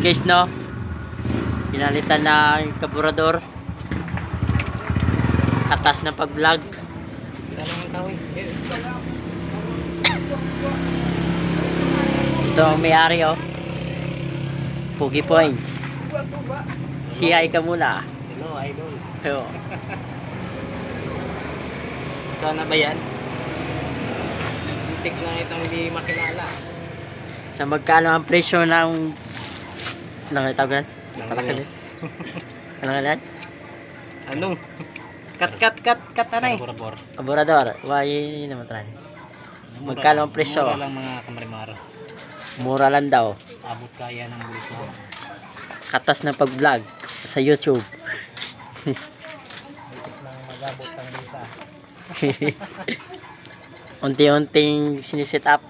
guys, no, pinalitan na yung kaburador, katas na pag vlog. Ito ang may-ari, oh, Pogi Points. Si hi ka muna. Hello, idol. Hello. Ikaw na ba yan? Muntik na itong hindi makilala. Sa magkano ang presyo ng tawag yan? Ano yan? Anong? Cut na eh. Kaburador. Why naman tayo? Magkano ang presyo? Mura lang mga kamarimaro. Mura lang daw. Abot kaya ng buso. Katas na pag-vlog sa YouTube. Muntik lang magabot ang bisa. Unti-unting siniset up.